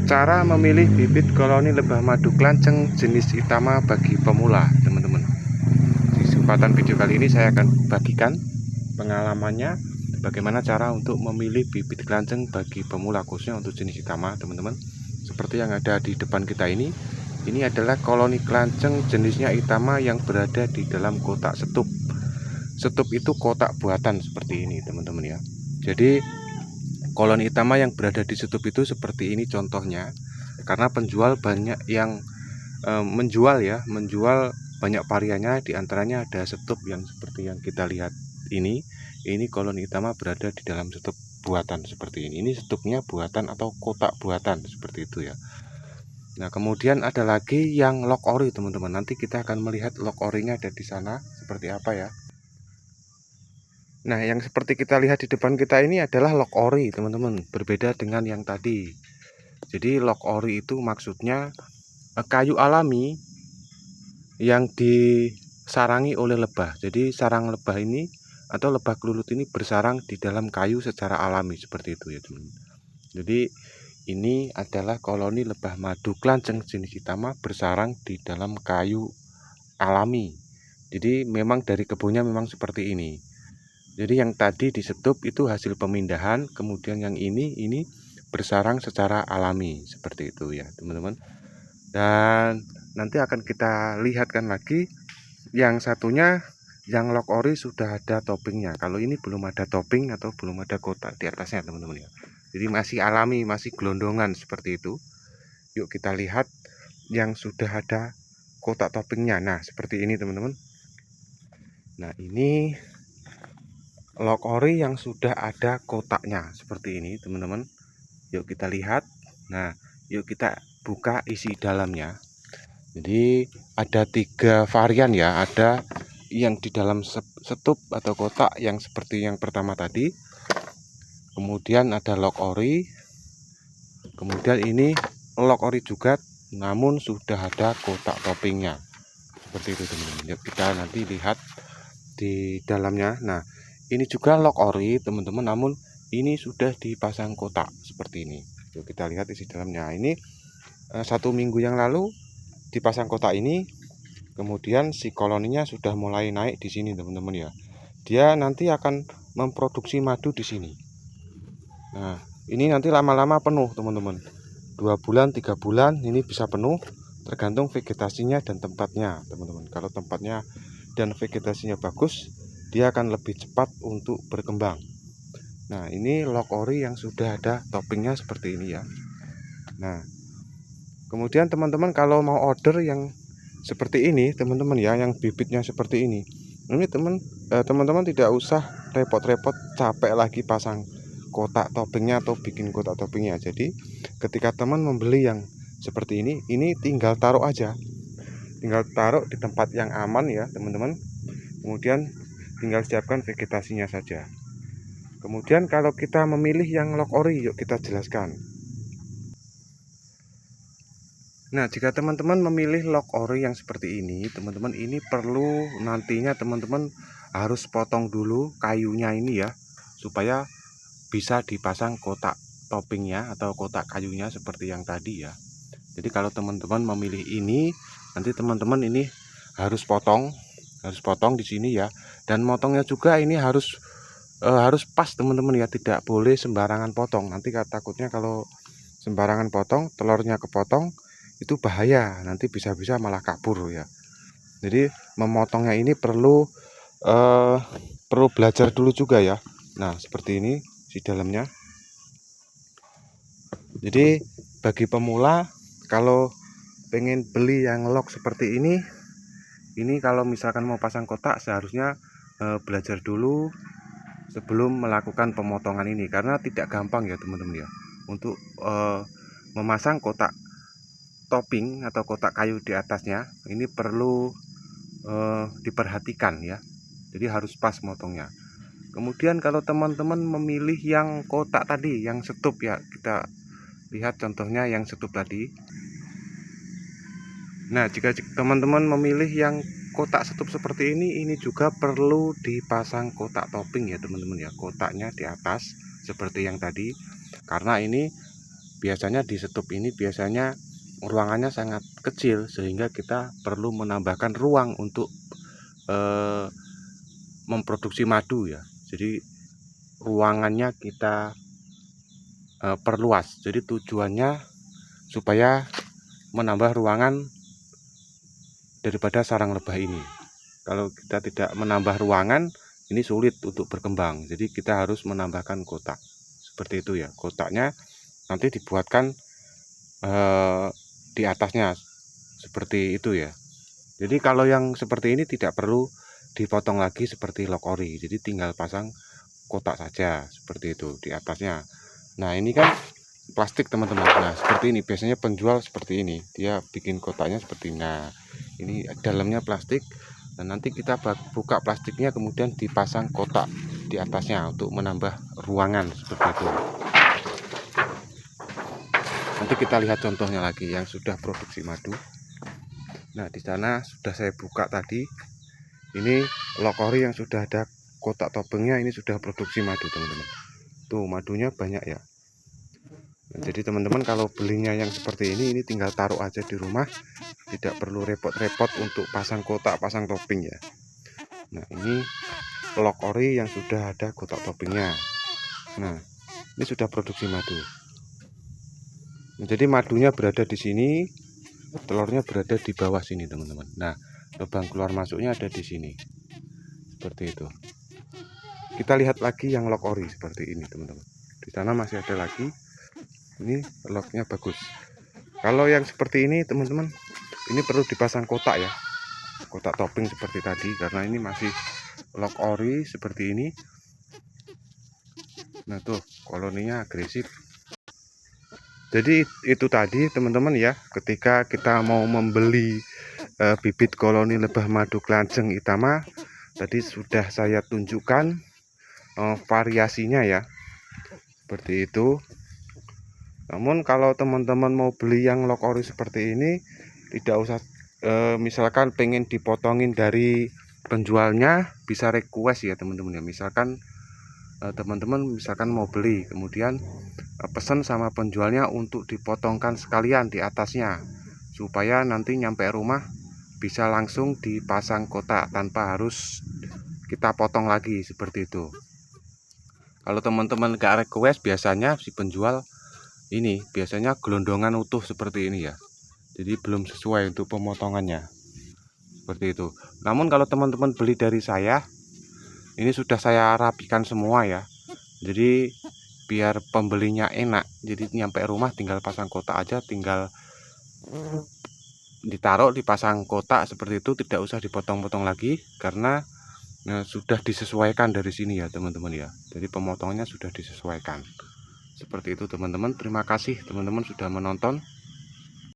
Cara memilih bibit koloni lebah madu klanceng jenis Itama bagi pemula, teman-teman. Di kesempatan video kali ini saya akan bagikan pengalamannya bagaimana cara untuk memilih bibit klanceng bagi pemula, khususnya untuk jenis Itama, teman-teman. Seperti yang ada di depan kita ini adalah koloni klanceng jenisnya Itama yang berada di dalam kotak setup. Setup itu kotak buatan seperti ini, teman-teman ya. Jadi koloni Itama yang berada di setup itu seperti ini contohnya, karena penjual banyak yang menjual banyak variannya, diantaranya ada setup yang seperti yang kita lihat ini koloni Itama berada di dalam setup buatan seperti ini setupnya buatan atau kotak buatan seperti itu ya. Nah, kemudian ada lagi yang lock ori, teman-teman. Nanti kita akan melihat lock orinya ada di sana seperti apa ya. Nah, yang seperti kita lihat di depan kita ini adalah lock ori, teman-teman. Berbeda dengan yang tadi. Jadi lock ori itu maksudnya kayu alami yang disarangi oleh lebah. Jadi sarang lebah ini atau lebah kelulut ini bersarang di dalam kayu secara alami seperti itu ya, teman-teman. Jadi ini adalah koloni lebah madu klanceng jenis Itama bersarang di dalam kayu alami. Jadi memang dari kebunnya memang seperti ini. Jadi yang tadi disetup itu hasil pemindahan, kemudian yang ini bersarang secara alami seperti itu ya, teman-teman. Dan nanti akan kita lihatkan lagi yang satunya, yang lock ori sudah ada toppingnya. Kalau ini belum ada topping atau belum ada kotak di atasnya, teman-teman ya. Jadi masih alami, masih gelondongan seperti itu. Yuk kita lihat yang sudah ada kotak toppingnya. Nah, seperti ini, teman-teman. Nah, ini lock ori yang sudah ada kotaknya seperti ini, teman-teman. Yuk kita lihat. Nah, yuk kita buka isi dalamnya. Jadi ada 3 varian ya. Ada yang di dalam setup atau kotak yang seperti yang pertama tadi. Kemudian ada lock ori. Kemudian ini lock ori juga, namun sudah ada kotak toppingnya. Seperti itu, teman-teman. Yuk kita nanti lihat di dalamnya. Nah, ini juga lock ori, teman-teman, namun ini sudah dipasang kotak seperti ini. Yuk kita lihat isi dalamnya. Ini 1 minggu yang lalu dipasang kotak ini. Kemudian si koloninya sudah mulai naik di sini, teman-teman ya. Dia nanti akan memproduksi madu di sini. Nah, ini nanti lama-lama penuh, teman-teman. 2 bulan, 3 bulan ini bisa penuh, tergantung vegetasinya dan tempatnya, teman-teman. Kalau tempatnya dan vegetasinya bagus, dia akan lebih cepat untuk berkembang. Nah, ini lock ori yang sudah ada toppingnya seperti ini ya. Nah, kemudian teman-teman kalau mau order yang seperti ini, teman-teman ya, yang bibitnya seperti ini teman-teman tidak usah repot-repot capek lagi pasang kotak toppingnya atau bikin kotak toppingnya. Jadi ketika teman membeli yang seperti ini tinggal taruh aja, tinggal taruh di tempat yang aman ya, teman-teman. Kemudian tinggal siapkan vegetasinya saja. Kemudian kalau kita memilih yang lock ori, yuk kita jelaskan. Nah, jika teman-teman memilih lock ori yang seperti ini, teman-teman, ini perlu nantinya teman-teman harus potong dulu kayunya ini ya, supaya bisa dipasang kotak toppingnya atau kotak kayunya seperti yang tadi ya. Jadi kalau teman-teman memilih ini, nanti teman-teman ini harus potong di sini ya. Dan motongnya juga ini harus pas, teman-teman ya, tidak boleh sembarangan potong. Nanti takutnya kalau sembarangan potong, telurnya kepotong, itu bahaya, nanti bisa-bisa malah kabur ya. Jadi memotongnya ini perlu belajar dulu juga ya. Nah, seperti ini di dalamnya. Jadi bagi pemula, kalau pengen beli yang lock seperti ini kalau misalkan mau pasang kotak, seharusnya belajar dulu sebelum melakukan pemotongan ini, karena tidak gampang ya, teman-teman ya, untuk memasang kotak topping atau kotak kayu di atasnya. Ini perlu diperhatikan ya. Jadi harus pas motongnya. Kemudian kalau teman-teman memilih yang kotak tadi, yang setup ya, kita lihat contohnya yang setup tadi. Nah, jika teman-teman memilih yang kotak setup seperti ini juga perlu dipasang kotak topping ya, teman-teman ya. Kotaknya di atas seperti yang tadi, karena ini biasanya di setup ini biasanya ruangannya sangat kecil, sehingga kita perlu menambahkan ruang untuk memproduksi madu ya. Jadi ruangannya kita perluas. Jadi tujuannya supaya menambah ruangan daripada sarang lebah ini. Kalau kita tidak menambah ruangan, ini sulit untuk berkembang. Jadi kita harus menambahkan kotak seperti itu ya. Kotaknya nanti dibuatkan di atasnya seperti itu ya. Jadi kalau yang seperti ini tidak perlu dipotong lagi seperti lock ori. Jadi tinggal pasang kotak saja seperti itu di atasnya. Nah ini kan plastik teman-teman. Nah seperti ini biasanya penjual seperti ini, dia bikin kotaknya seperti ini. Nah ini dalamnya plastik, dan nanti kita buka plastiknya kemudian dipasang kotak di atasnya untuk menambah ruangan seperti itu. Nanti kita lihat contohnya lagi yang sudah produksi madu. Nah di sana sudah saya buka tadi. Ini lock ori yang sudah ada kotak topengnya, ini sudah produksi madu teman-teman. Tuh madunya banyak ya. Nah, jadi teman-teman kalau belinya yang seperti ini tinggal taruh aja di rumah, tidak perlu repot-repot untuk pasang kotak, pasang topping ya. Nah ini lock ori yang sudah ada kotak toppingnya. Nah ini sudah produksi madu. Nah, jadi madunya berada di sini, telurnya berada di bawah sini teman-teman. Nah lubang keluar masuknya ada di sini seperti itu. Kita lihat lagi yang lock ori seperti ini teman-teman. Di sana masih ada lagi. Ini locknya bagus. Kalau yang seperti ini teman-teman, ini perlu dipasang kotak ya, kotak topping seperti tadi, karena ini masih lock ori seperti ini. Nah tuh koloninya agresif. Jadi itu tadi teman-teman ya, ketika kita mau membeli bibit koloni lebah madu Kelanceng Itama, tadi sudah saya tunjukkan variasinya ya, seperti itu. Namun kalau teman-teman mau beli yang lock ori seperti ini, tidak usah misalkan pengen dipotongin dari penjualnya, bisa request ya teman-teman ya. Misalkan teman-teman misalkan mau beli, kemudian pesan sama penjualnya untuk dipotongkan sekalian di atasnya, supaya nanti nyampe rumah bisa langsung dipasang kotak tanpa harus kita potong lagi seperti itu. Kalau teman-teman gak request, biasanya si penjual ini biasanya gelondongan utuh seperti ini ya. Jadi belum sesuai untuk pemotongannya seperti itu. Namun kalau teman-teman beli dari saya, ini sudah saya rapikan semua ya. Jadi biar pembelinya enak, jadi nyampe rumah tinggal pasang kotak aja, tinggal ditaruh dipasang kotak seperti itu, tidak usah dipotong-potong lagi karena sudah disesuaikan dari sini ya teman-teman ya. Jadi pemotongannya sudah disesuaikan seperti itu teman-teman. Terima kasih teman-teman sudah menonton.